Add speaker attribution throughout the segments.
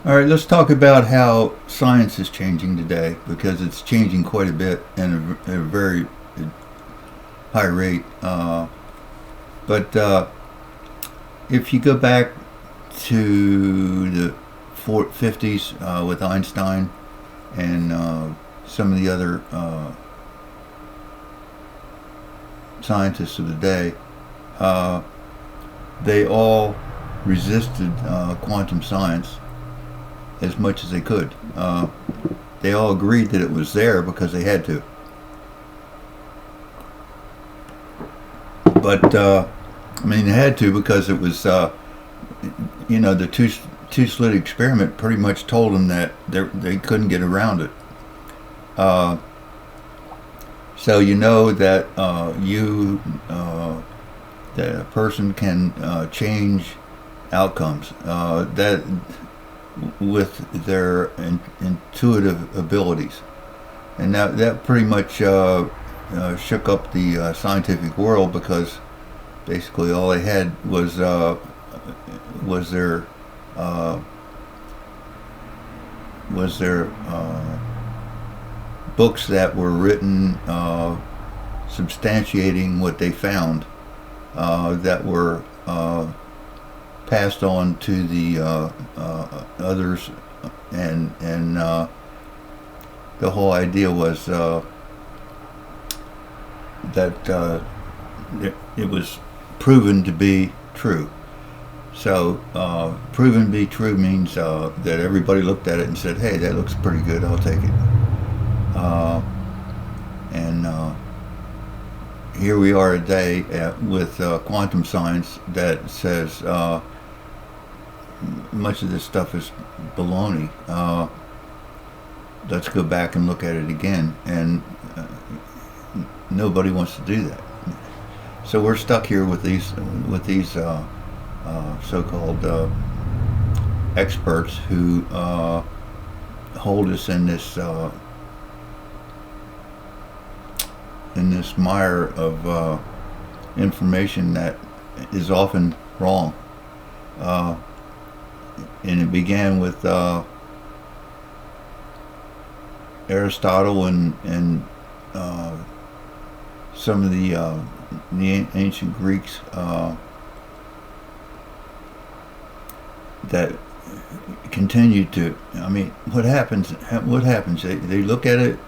Speaker 1: All right, let's talk about how science is changing today, because it's changing quite a bit and at a very high rate. But if you go back to the 50s with Einstein and some of the other scientists of the day, they all resisted quantum science as much as they could. They all agreed that it was there because they had to. But I mean, they had to because it was, the two-slit experiment pretty much told them that they couldn't get around it. So you know that that a person can change outcomes. That with their intuitive abilities, and that pretty much shook up the scientific world, because basically all they had was their books that were written substantiating what they found, that were passed on to the others, and the whole idea was that it was proven to be true. So proven to be true means that everybody looked at it and said, "Hey, that looks pretty good. I'll take it." And here we are today with quantum science that says much of this stuff is baloney. Let's go back and look at it again, and nobody wants to do that. So we're stuck here with these so-called experts who hold us in this mire of information that is often wrong. And it began with Aristotle and some of the ancient Greeks that continued to. I mean, what happens? They look at it.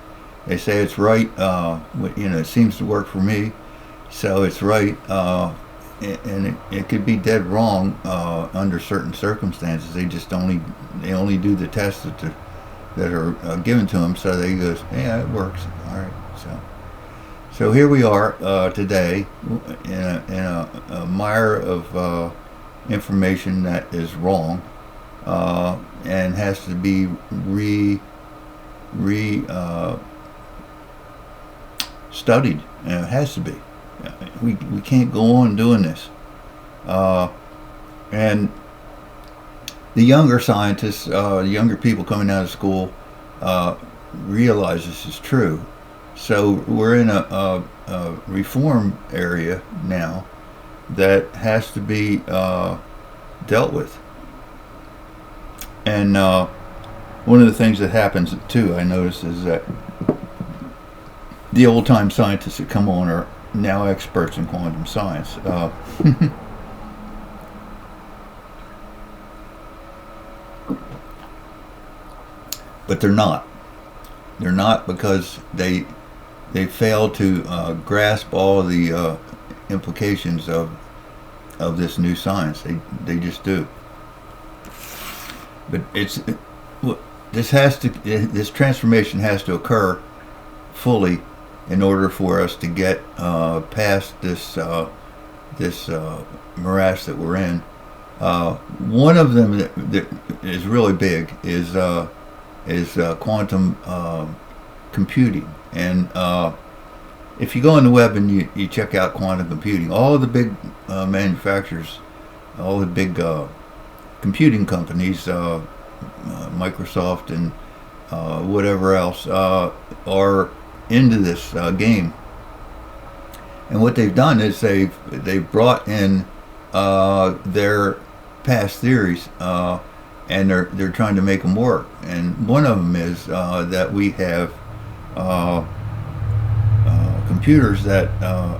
Speaker 1: They say it's right. It seems to work for me, so it's right. And it could be dead wrong under certain circumstances. They just only do the tests that are given to them. So they go, yeah, it works. All right. So here we are today in a mire of information that is wrong and has to be studied. It has to be. We can't go on doing this. And the younger scientists, the younger people coming out of school, realize this is true. So we're in a reform area now that has to be dealt with. And one of the things that happens too, I notice, is that the old-time scientists that come on are now experts in quantum science. But they're not. They're not, because they fail to grasp all the implications of this new science. They just do. But this transformation has to occur fully in order for us to get past this morass that we're in. One of them that is really big is quantum computing. And if you go on the web and you check out quantum computing, all the big manufacturers, all the big computing companies, Microsoft and whatever else, are into this game. And what they've done is they've brought in their past theories and they're trying to make them work. And one of them is that we have uh, computers that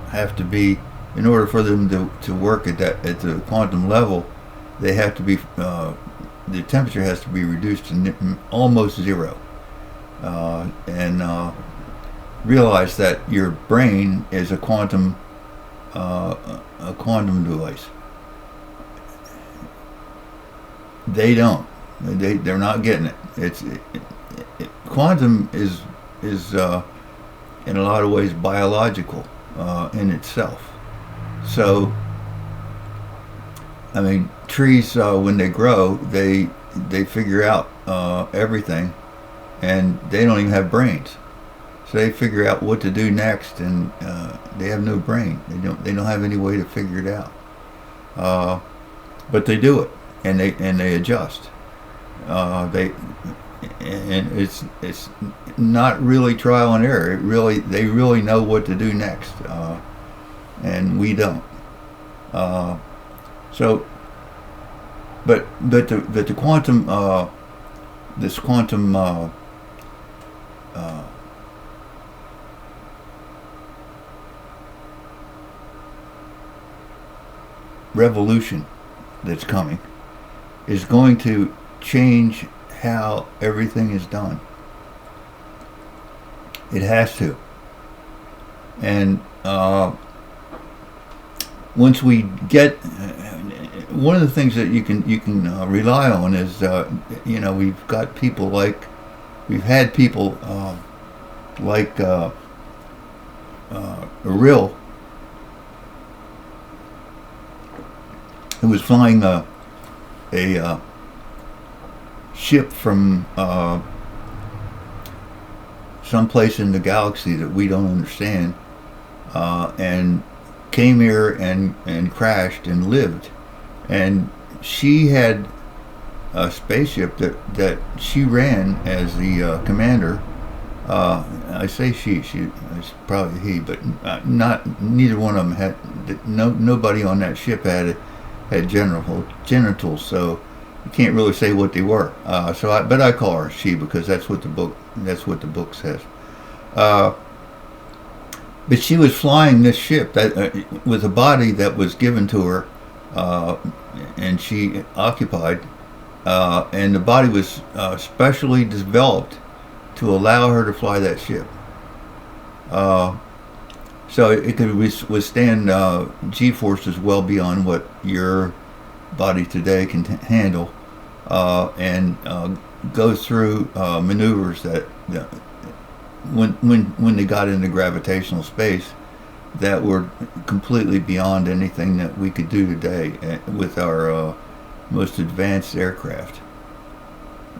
Speaker 1: have to be, in order for them to work at the quantum level, they have to be the temperature has to be reduced to almost zero, and realize that your brain is a quantum device. They don't. They're not getting it. Quantum is in a lot of ways biological in itself. So, I mean, trees when they grow, they figure out everything, and they don't even have brains. So they figure out what to do next, and they have no brain. They don't have any way to figure it out. But they do it, and they adjust. And it's not really trial and error. They really know what to do next, and we don't. So, but the quantum this quantum revolution that's coming is going to change how everything is done. It has to. And once we get, one of the things that you can rely on is we've got people like Ariel, who was flying a ship from someplace in the galaxy that we don't understand, and came here and crashed and lived. And she had a spaceship that she ran as the commander. I say she, it's probably he, but neither one of them had, nobody on that ship had genitals, so you can't really say what they were. But I call her she because that's what the book says. But she was flying this ship with a body that was given to her, and she occupied, and the body was specially developed to allow her to fly that ship. So it could withstand G-forces well beyond what your body today can handle, and go through maneuvers that when they got into gravitational space that were completely beyond anything that we could do today with our most advanced aircraft.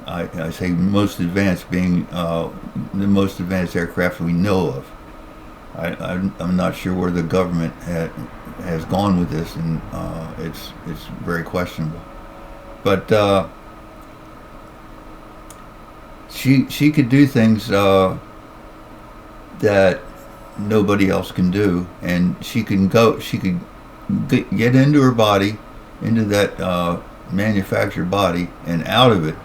Speaker 1: I say most advanced being the most advanced aircraft we know of. I'm not sure where the government has gone with this, and it's very questionable. But she could do things that nobody else can do, and she could get into her body, into that manufactured body, and out of it,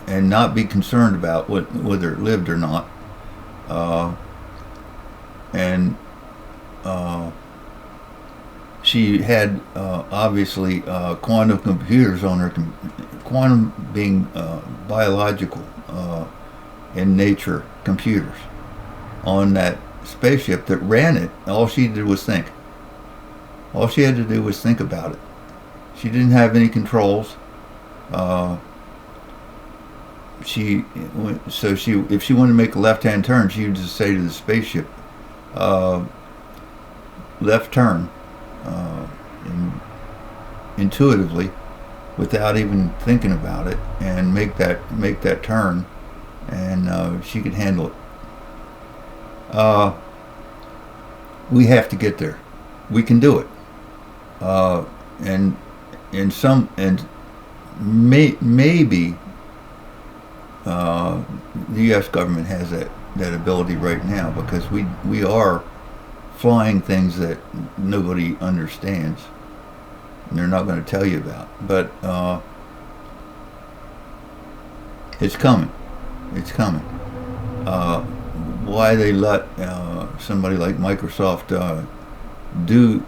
Speaker 1: and not be concerned about whether it lived or not. And she had obviously quantum computers on her, quantum being biological in nature computers on that spaceship that ran it. All she did was think. All she had to do was think about it. She didn't have any controls. If she wanted to make a left-hand turn, she would just say to the spaceship, left turn, intuitively, without even thinking about it, and make that turn, and she could handle it. We have to get there. We can do it, and maybe the U.S. government has that ability right now, because we are flying things that nobody understands, and they're not going to tell you about. But It's coming. It's coming. Why they let somebody like Microsoft do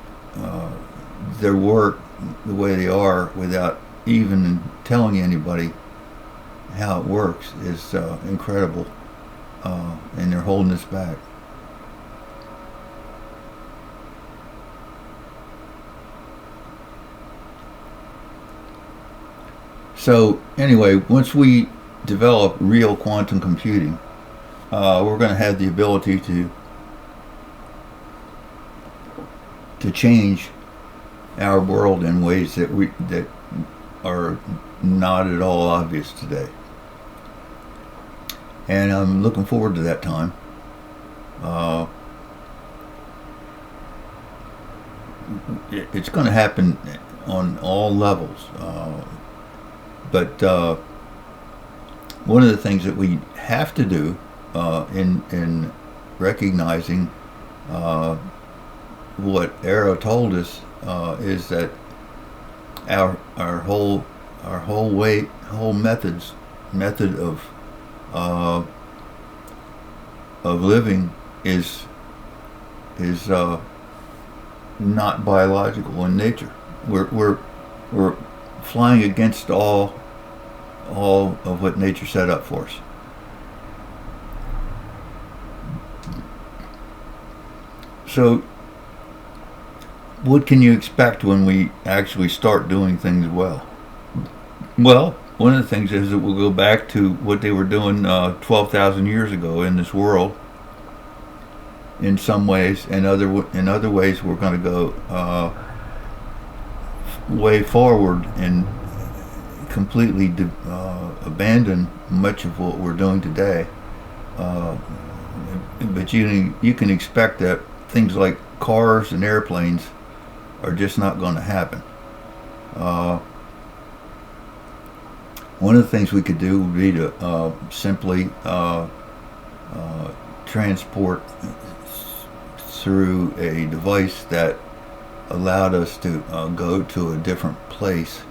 Speaker 1: their work the way they are without even telling anybody how it works is incredible, and they're holding us back. So anyway, once we develop real quantum computing, we're going to have the ability to change our world in ways that are not at all obvious today. And I'm looking forward to that time. It's going to happen on all levels. But one of the things that we have to do in recognizing what Arrow told us is that our whole method of living is not biological in nature. We're flying against all of what nature set up for us. So what can you expect when we actually start doing things well? Well, one of the things is that we'll go back to what they were doing 12,000 years ago in this world in some ways, and in other ways we're going to go way forward and completely abandon much of what we're doing today. But you can expect that things like cars and airplanes are just not going to happen. One of the things we could do would be to simply transport through a device that allowed us to go to a different place.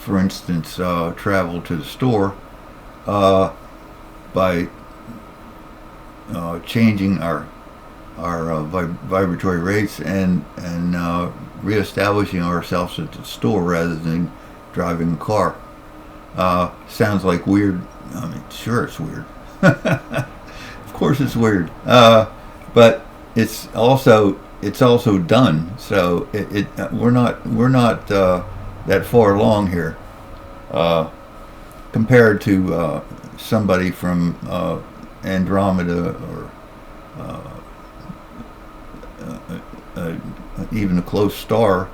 Speaker 1: For instance, travel to the store by changing our vibratory rates and reestablishing ourselves at the store rather than driving a car. Sounds like weird. I mean, sure, it's weird. Of course, it's weird. But it's also done. So we're not that far along here compared to somebody from Andromeda or even a close star.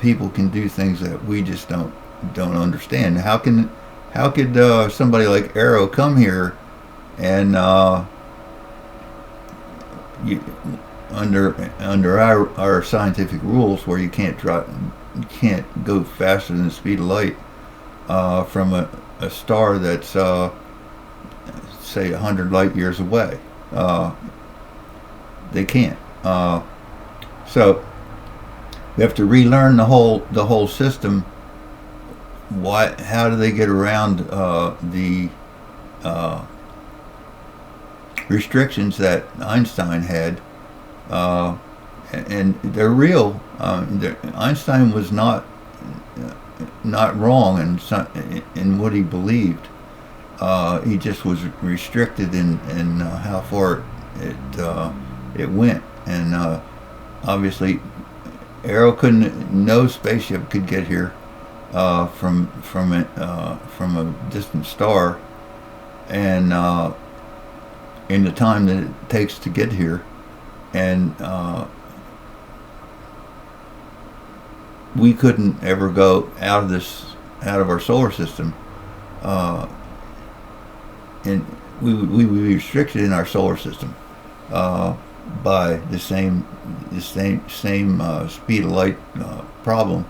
Speaker 1: People can do things that we just don't understand. How could somebody like Arrow come here and under our scientific rules, where you can't go faster than the speed of light from a star that's say 100 light years away? They can't. So we have to relearn the whole system. How do they get around the restrictions that Einstein had? And they're real. Einstein was not wrong in what he believed. He just was restricted in how far it went, and obviously Arrow no spaceship could get here from a distant star, and in the time that it takes to get here, and we couldn't ever go out of our solar system, and we would be restricted in our solar system by the same speed of light problem.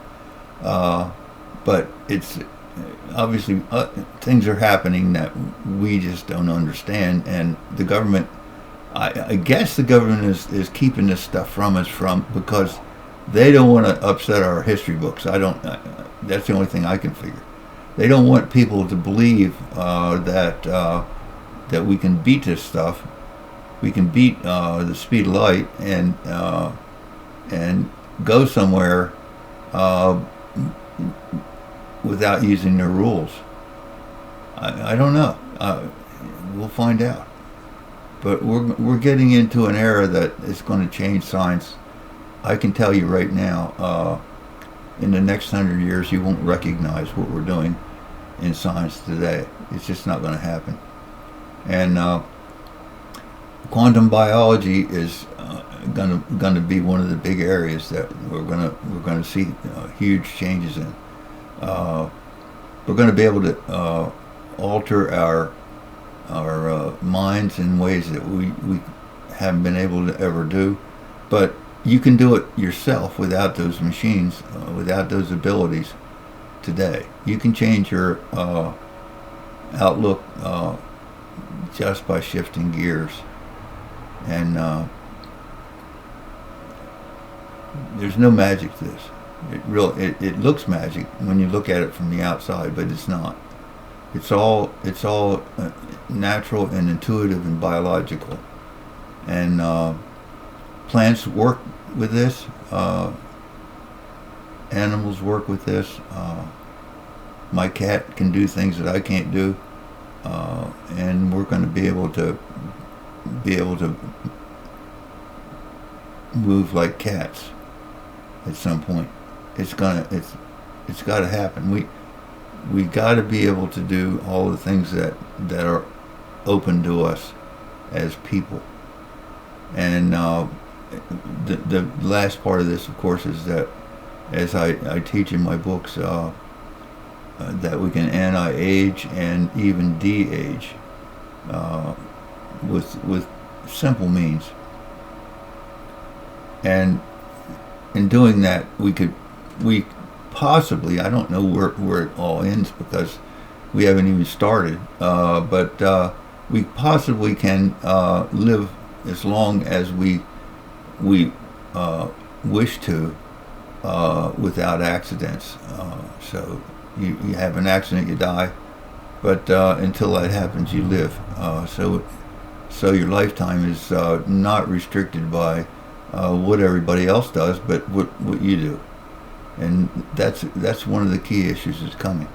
Speaker 1: But it's obviously things are happening that we just don't understand, and the government, I guess the government is keeping this stuff from us because they don't want to upset our history books. That's the only thing I can figure. They don't want people to believe that we can beat this stuff. We can beat the speed of light and go somewhere without using their rules. I don't know. We'll find out. But we're getting into an era that is going to change science. I can tell you right now, in the next 100 years, you won't recognize what we're doing in science today. It's just not going to happen. And quantum biology is going to be one of the big areas that we're going to see huge changes in. We're going to be able to alter our minds in ways that we haven't been able to ever do. But you can do it yourself without those machines, without those abilities today. You can change your outlook just by shifting gears. And there's no magic to this. It looks magic when you look at it from the outside, but it's not. It's all natural and intuitive and biological. And plants work with this. Animals work with this. My cat can do things that I can't do, and we're going to be able to move like cats at some point. It's got to happen. We got to be able to do all the things that are open to us as people. And the last part of this, of course, is that, as I teach in my books, that we can anti-age and even de-age with simple means. And in doing that, we possibly, I don't know where it all ends because we haven't even started, but we possibly can live as long as we wish to, without accidents. So you have an accident, you die, but until that happens, you live. So your lifetime is not restricted by what everybody else does, but what you do. And that's one of the key issues that's coming.